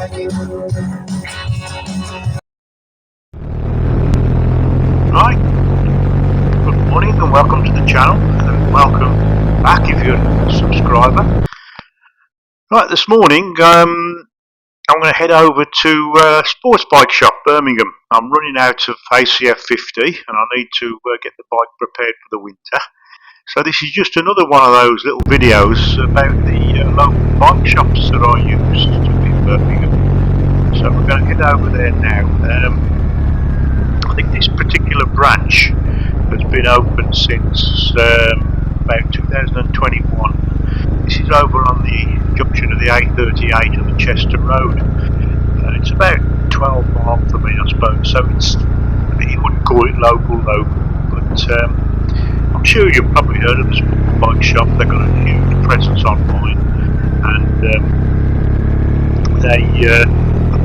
Right, good morning and welcome to the channel, and welcome back if you're a subscriber. Right, this morning I'm going to head over to Sportsbike Shop, Birmingham. I'm running out of ACF 50 and I need to get the bike prepared for the winter. So this is just another one of those little videos about the local bike shops that I use in Birmingham. So we're going to head over there now. I think this particular branch has been open since about 2021. This is over on the junction of the A38 and the Chester Road. It's about 12 miles from me, I suppose, so you wouldn't call it local, but I'm sure you've probably heard of the Sportsbike Shop. They've got a huge presence online, and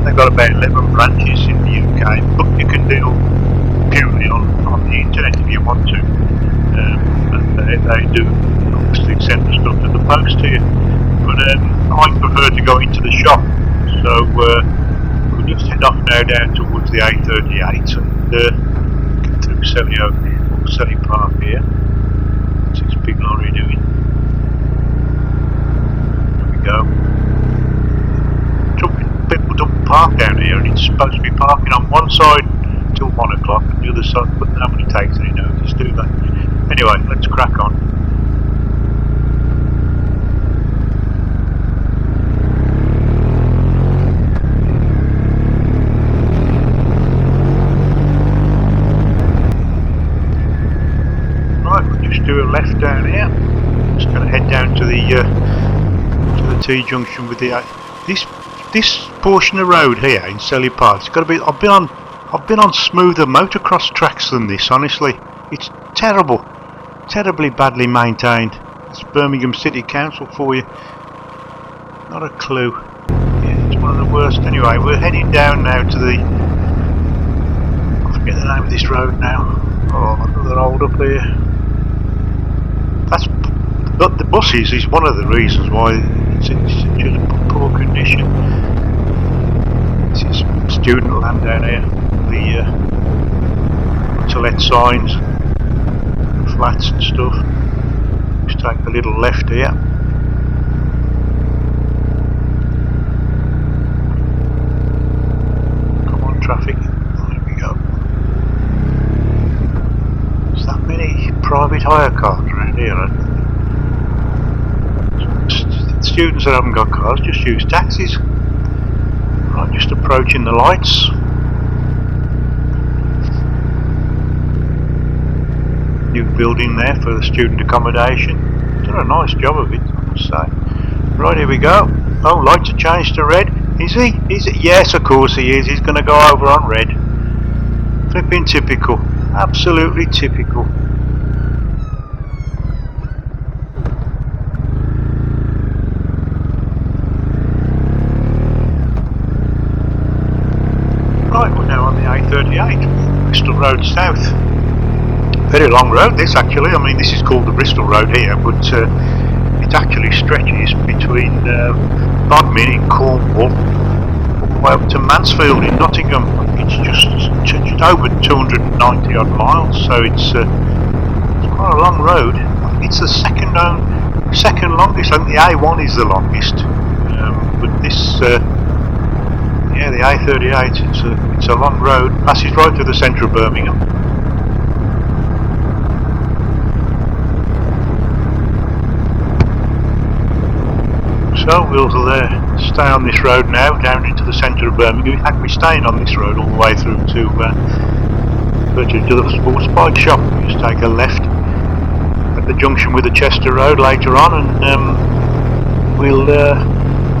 they've got about 11 branches in the UK, but you can deal purely on the internet if you want to, and they do obviously send the stuff to the post to you, but I prefer to go into the shop, so we'll just head off now down towards the A38 and get through Selly Park here. What's this big lorry doing? There we go. People don't park down here, and it's supposed to be parking on one side till 1 o'clock and the other side, but nobody takes any notice, do they? Anyway, let's crack on. Right, we'll just do a left down here. Just going to head down to the T-junction with the this portion of road here in Selly Park. It's got to be. I've been on smoother motocross tracks than this. Honestly, it's terrible, terribly badly maintained. It's Birmingham City Council for you. Not a clue. Yeah, it's one of the worst. Anyway, we're heading down now to the. I forget the name of this road now. Oh, another hold up here. But the buses is one of the reasons why it's in such a poor condition. This is student land down here. The to let signs, flats and stuff. Just take a little left here. Come on, traffic. There we go. There's that many private hire cars around here. Students that haven't got cars just use taxis. Right, just approaching the lights. New building there for the student accommodation. Done a nice job of it, I must say. Right, here we go. Oh, lights are changed to red. Is he? Is it? Yes, of course he is. He's going to go over on red. Flipping typical. Absolutely typical. Right, we're now on the A38, Bristol Road South. Very long road this actually. I mean, this is called the Bristol Road here, but it actually stretches between Bodmin in Cornwall all the way up to Mansfield in Nottingham. It's just over 290 odd miles, so it's quite a long road. I think it's the second longest. I think the A1 is the longest, but this. Yeah, the A38, it's a long road, passes right through the centre of Birmingham. So we'll stay on this road now, down into the centre of Birmingham. In fact, we're staying on this road all the way through to the Sportsbike Shop. We just take a left at the junction with the Chester Road later on, and we'll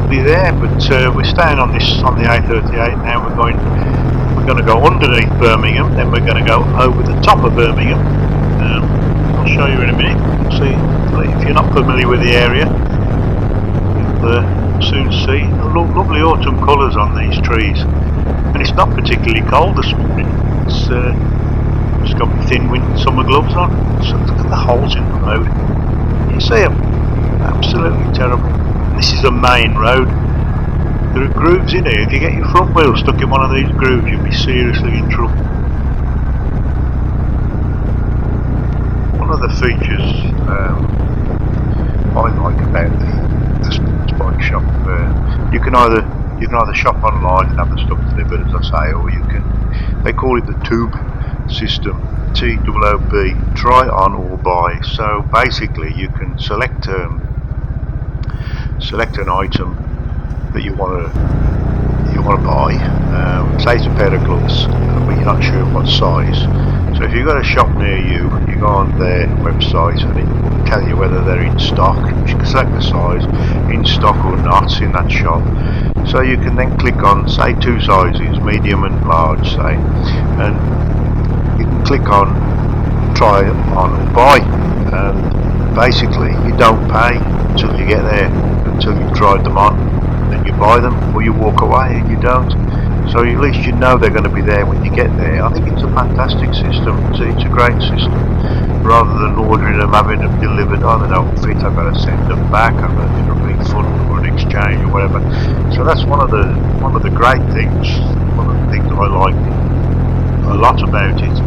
be there, but we're staying on the A38 now. We're going to go underneath Birmingham, then we're going to go over the top of Birmingham. I'll show you in a minute. See, if you're not familiar with the area, you'll soon see the lovely autumn colours on these trees. And it's not particularly cold this morning. It's just got my thin winter summer gloves on. So look at the holes in the road. You see them? Absolutely terrible. This is a main road. There are grooves in here. If you get your front wheel stuck in one of these grooves, you'll be seriously in trouble. One of the features I like about the Sportsbike Shop, you can either shop online and have the stuff delivered, as I say, or you can. They call it the tube system, TOOB, try on or buy. So basically, you can select an item that you want to buy. Say it's a pair of gloves, but you're not sure what size. So if you've got a shop near you, you go on their website and it will tell you whether they're in stock. You can select the size, in stock or not, in that shop. So you can then click on, say, two sizes, medium and large, say, and you can click on try on or buy. And basically, you don't pay until you get there, until you've tried them on. Then you buy them, or you walk away and you don't. So at least you know they're going to be there when you get there. I think it's a fantastic system. It's a great system. Rather than ordering them, having them delivered, oh, they don't fit, I've got to send them back, I've got to do a refund or an exchange or whatever. So that's one of the great things. One of the things that I like a lot about it.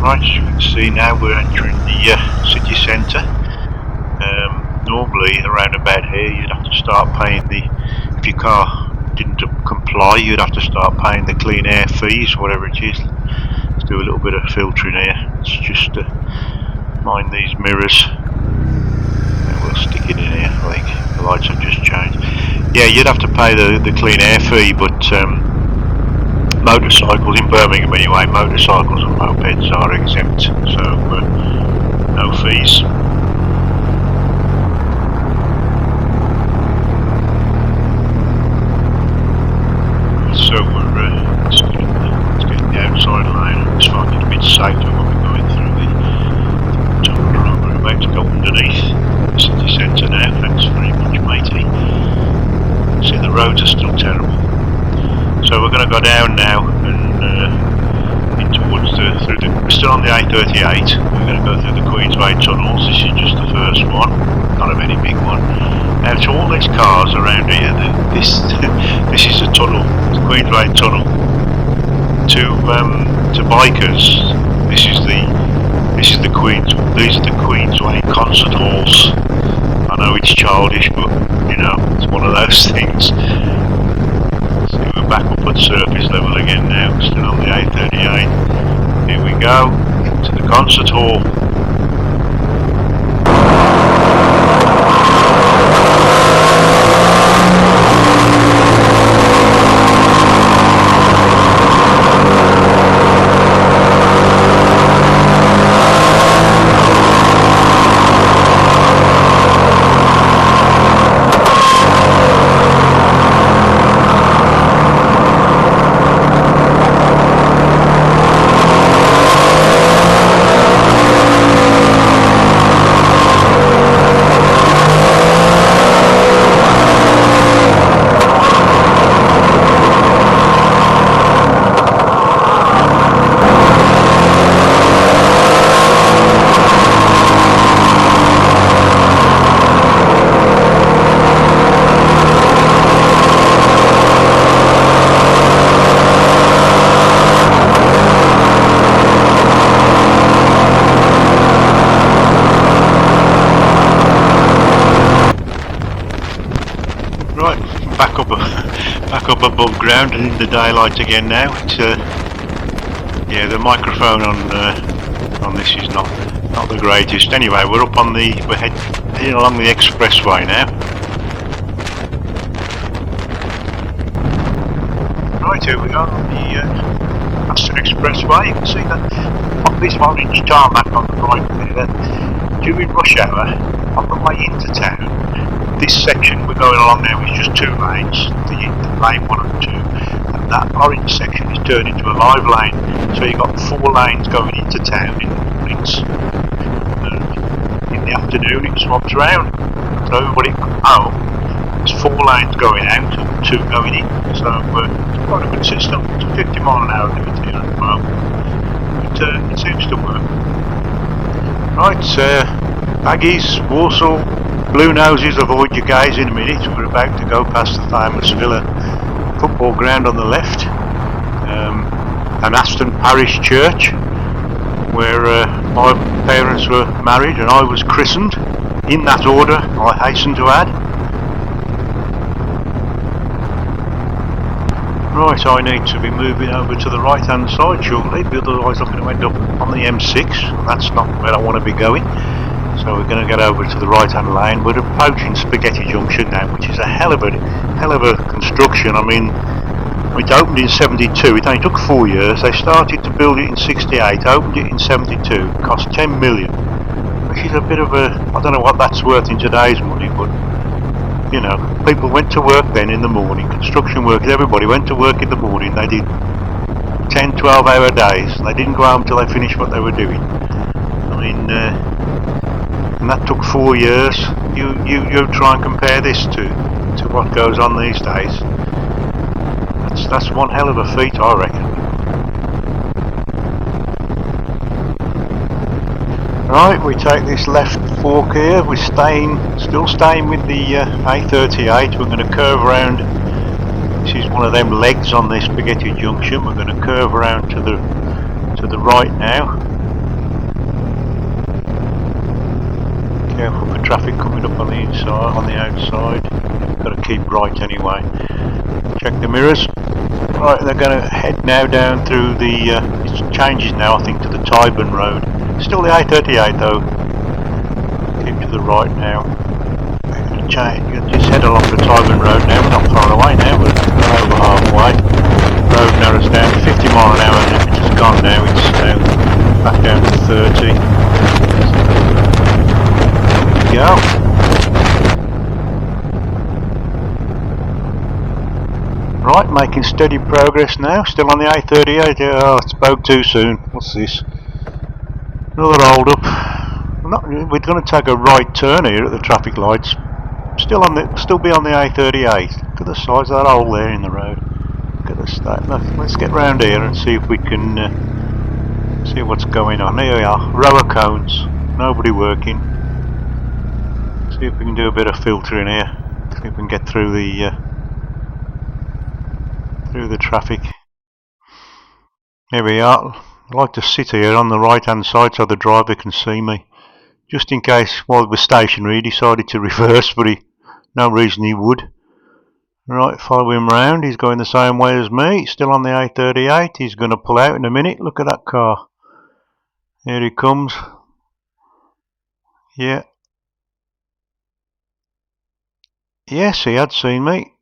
Right, as you can see now, we're entering the city centre. Normally around about here you'd have to start paying if your car didn't comply, you'd have to start paying the clean air fees, whatever it is. Let's do a little bit of filtering here. Let's just mind these mirrors. And we'll stick it in here, I think. The lights have just changed. Yeah, you'd have to pay the clean air fee, but motorcycles in Birmingham anyway, motorcycles and mopeds are exempt, so no fees. So we're let's get the outside lane. It's finding it a bit safer when we're going through the tunnel drive. We're about to go underneath the city centre now. Thanks very much, matey. See, the roads are still terrible. So we're going to go down now and in towards we're still on the A38. We're going to go through the Queensway tunnels. This is just the first one, not a very big one. Now to all these cars around here, this is a tunnel, the Queensway tunnel. To bikers, these are the Queensway concert halls. I know it's childish, but you know, it's one of those things. We're back up at surface level again now, still on the A38. Here we go, into the concert hall. Back up above ground and in the daylight again now. It's yeah, the microphone on this is not the greatest. Anyway, we're heading along the expressway now. Right, here we are on the Aston Expressway. You can see that on this orange tarmac on the right there. During rush hour, on the way into town, this section we're going along now is just two lanes, the lane 1 and 2, and that orange section is turned into a live lane, so you've got 4 lanes going into town in the mornings, and in the afternoon it swaps around, so everybody can there's 4 lanes going out and 2 going in, so it's quite a good system. It's a 50 mile an hour limit here at the moment. It seems to work. Right, Baggies, Warsaw, Blue Noses, avoid your gaze in a minute. We're about to go past the famous Villa football ground on the left, an Aston Parish church where my parents were married and I was christened, in that order, I hasten to add. Right, I need to be moving over to the right hand side shortly, otherwise I'm going to end up on the M6. That's not where I want to be going. So we're going to get over to the right hand lane. We're approaching Spaghetti Junction now, which is a hell of a construction. I mean, it opened in 72, it only took 4 years. They started to build it in 68, opened it in 72, cost 10 million, which is a bit of a, I don't know what that's worth in today's money, but you know, people went to work then in the morning, construction workers, everybody went to work in the morning. They did 10, 12 hour days. They didn't go home till they finished what they were doing. I mean, and that took 4 years. You try and compare this to what goes on these days. That's one hell of a feat, I reckon. Right, we take this left fork here. We're still staying with the A38. We're going to curve around. This is one of them legs on this Spaghetti Junction. We're going to curve around to the right now. Careful for traffic coming up on the inside, on the outside. Got to keep right anyway. Check the mirrors. Right, they're going to head now down through the. It changes now, I think, to the Tyburn Road. Still the A38 though. Keep to the right now. We're going to change. Just head along the Tyburn Road now. We're not far away now. We're over halfway. The road narrows down to 50 mile an hour. Limit is gone now. It's now back down to 30. There we go. Right, making steady progress now. Still on the A38. Oh, I spoke too soon. What's this? Another hold up. We're going to take a right turn here at the traffic lights. Still be on the A38. Look at the size of that hole there in the road. Look at the state. Let's get round here and see if we can see what's going on. Here we are. Row of cones. Nobody working. See if we can do a bit of filtering here. See if we can get through the traffic. Here we are. I like to sit here on the right hand side so the driver can see me, just in case while we're stationary he decided to reverse, but no reason he would. Right, follow him round. He's going the same way as me, still on the A38. He's going to pull out in a minute. Look at that car. Here he comes. Yeah. Yes, he had seen me.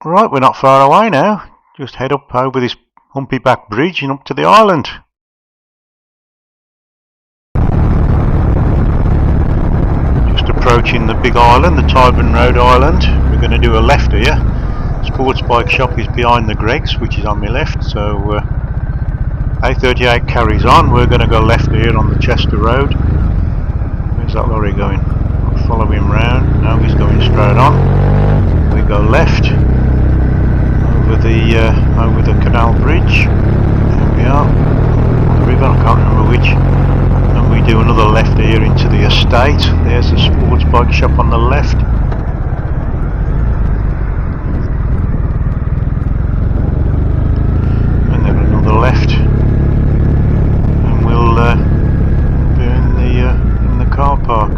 Right, we're not far away now. Just head up over this humpy back bridge and up to the island. Just approaching the big island, the Tyburn Road Island. We're going to do a left here. Sportsbike Shop is behind the Greggs, which is on my left, so A38 carries on. We're going to go left here on the Chester Road. Where's that lorry going? I'll follow him round. No, he's going straight on. We go left over the canal bridge. There we are. The river, I can't remember which. And we do another left here into the estate. There's the Sportsbike Shop on the left. And then another left. And we'll be in the car park.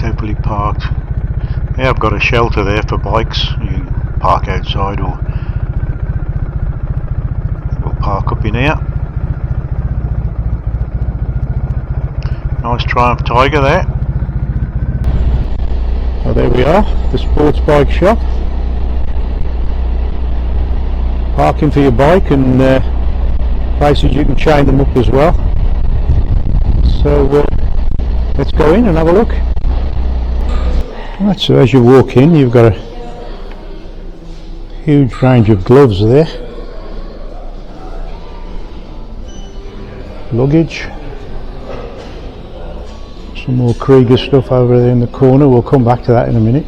Heavily parked. Yeah, I've got a shelter there for bikes. You can park outside or we'll park up in here. Nice Triumph Tiger there. Oh, there we are, the Sportsbike Shop. Parking for your bike and places you can chain them up as well. So let's go in and have a look. Right, so as you walk in, you've got a huge range of gloves there, luggage, Some more Krieger stuff over there in the corner. We'll come back to that in a minute.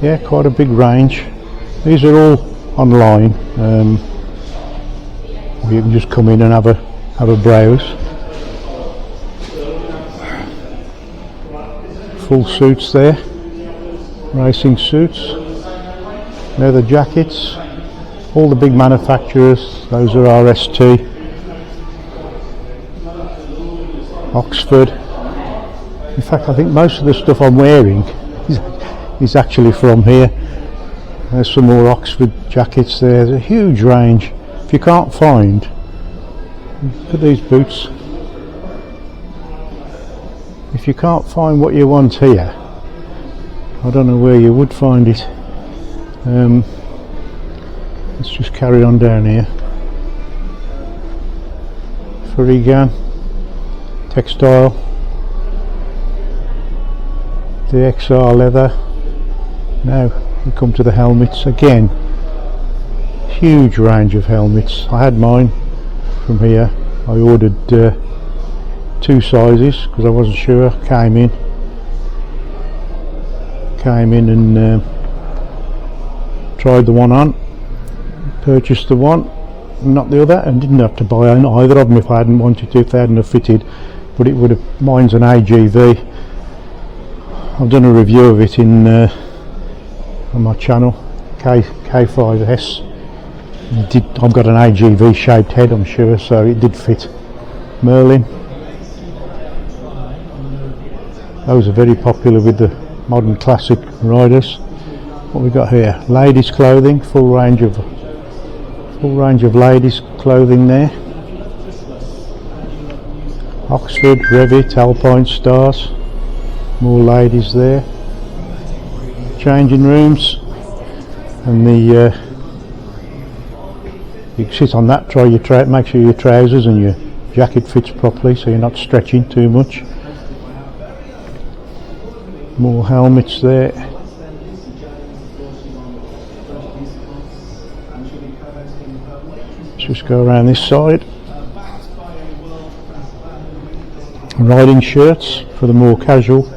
Yeah, quite a big range. These are all online. You can just come in and have a browse. Full suits there, racing suits, leather jackets, all the big manufacturers. Those are RST, Oxford. In fact, I think most of the stuff I'm wearing is actually from here. There's some more Oxford jackets there. There's a huge range. If you can't find, look at these boots. If you can't find what you want here, I don't know where you would find it. Let's just carry on down here. Furigan, textile, DXR leather. Now we come to the helmets again. Huge range of helmets. I had mine from here. I ordered 2 sizes because I wasn't sure. Came in and tried the one on, purchased the one, not the other, and didn't have to buy either of them if I hadn't wanted to, if they hadn't have fitted. But it would have. Mine's an AGV. I've done a review of it on my channel, K5S. I've got an AGV shaped head, I'm sure, so it did fit. Merlin. Those are very popular with the modern classic riders. What we got here? Ladies clothing, full range of ladies clothing there. Oxford, Revit, Alpine Stars. More ladies there. Changing rooms, and you can sit on that. Make sure your trousers and your jacket fits properly, so you're not stretching too much. More helmets there. Let's just go around this side. Riding shirts for the more casual.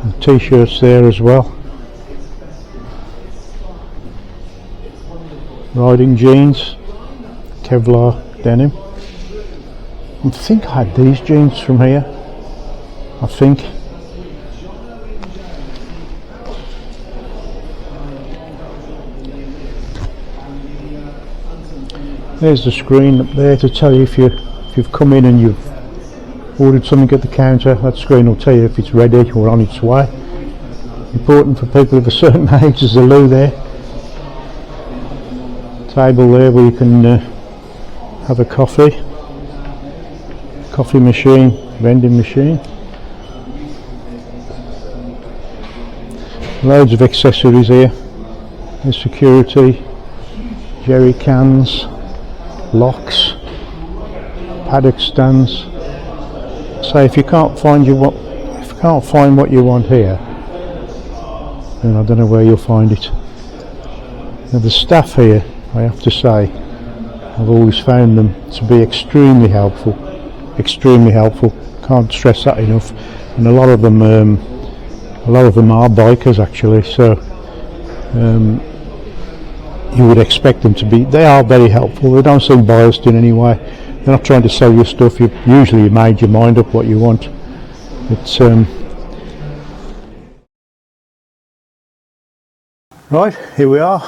And t-shirts there as well. Riding jeans, Kevlar denim. I think I had these jeans from here. I think. There's the screen up there to tell you if you've come in and you've ordered something at the counter. That screen will tell you if it's ready or on its way. Important for people of a certain age. There's a loo there. Table there where you can have a coffee. Coffee machine, vending machine. Loads of accessories here. There's security, jerry cans, locks, paddock stands. So if you can't find what you want here, then I don't know where you'll find it. Now the staff here, I have to say, I've always found them to be extremely helpful. Can't stress that enough. And a lot of them are bikers actually. So you would expect them to be. They are very helpful. They don't seem biased in any way. They're not trying to sell you stuff. Usually you made your mind up what you want. It's right, here we are,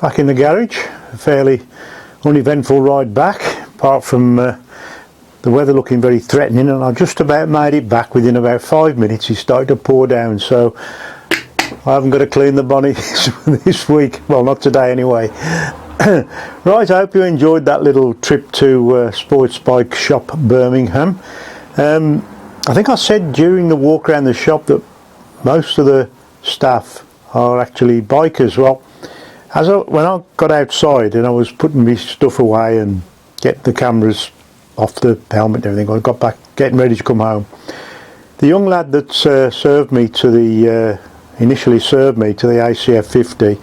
back in the garage. A fairly uneventful ride back, apart from the weather looking very threatening, and I just about made it back. Within about 5 minutes it started to pour down, so I haven't got to clean the bonnet this week. Well, not today anyway. Right, I hope you enjoyed that little trip to Sportsbike Shop, Birmingham. I think I said during the walk around the shop that most of the staff are actually bikers. Well, when I got outside and I was putting my stuff away and get the cameras off the helmet and everything, I got back getting ready to come home. The young lad that initially served me to the ACF 50,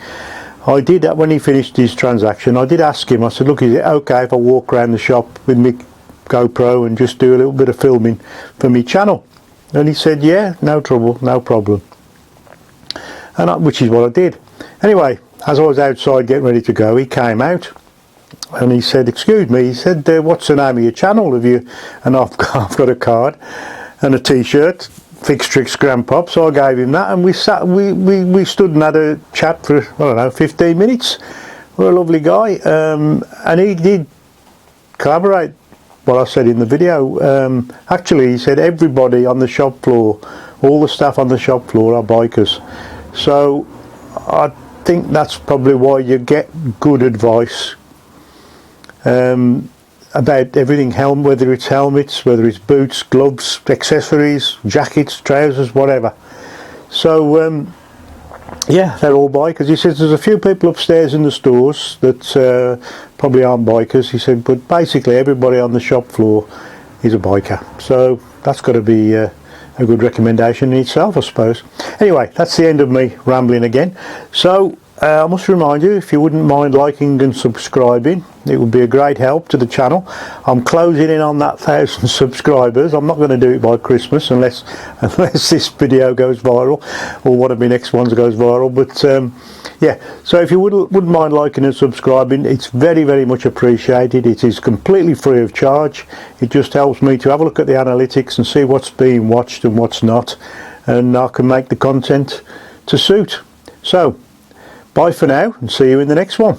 I did, when he finished his transaction, I did ask him, I said, look, is it okay if I walk around the shop with my GoPro and just do a little bit of filming for me channel? And he said, yeah, no trouble, no problem. Which is what I did. Anyway, as I was outside getting ready to go, he came out and he said, excuse me, he said, what's the name of your channel? Have you? And I've got a card and a t-shirt, Fix Tricks Grandpop. So I gave him that, and we we stood and had a chat for, I don't know, 15 minutes. What a lovely guy. And he did collaborate what I said in the video. Actually, he said everybody on the shop floor, all the staff on the shop floor are bikers. So I think that's probably why you get good advice about everything, whether it's helmets, whether it's boots, gloves, accessories, jackets, trousers, whatever. So yeah, they're all bikers. He says there's a few people upstairs in the stores that probably aren't bikers. He said, but basically everybody on the shop floor is a biker. So that's got to be a good recommendation in itself, I suppose. Anyway, that's the end of me rambling again. So I must remind you, if you wouldn't mind liking and subscribing, it would be a great help to the channel. I'm closing in on that 1,000 subscribers. I'm not going to do it by Christmas unless this video goes viral, or one of my next ones goes viral. But yeah, so if you wouldn't mind liking and subscribing, it's very, very much appreciated. It is completely free of charge. It just helps me to have a look at the analytics and see what's being watched and what's not, and I can make the content to suit. So bye for now, and see you in the next one.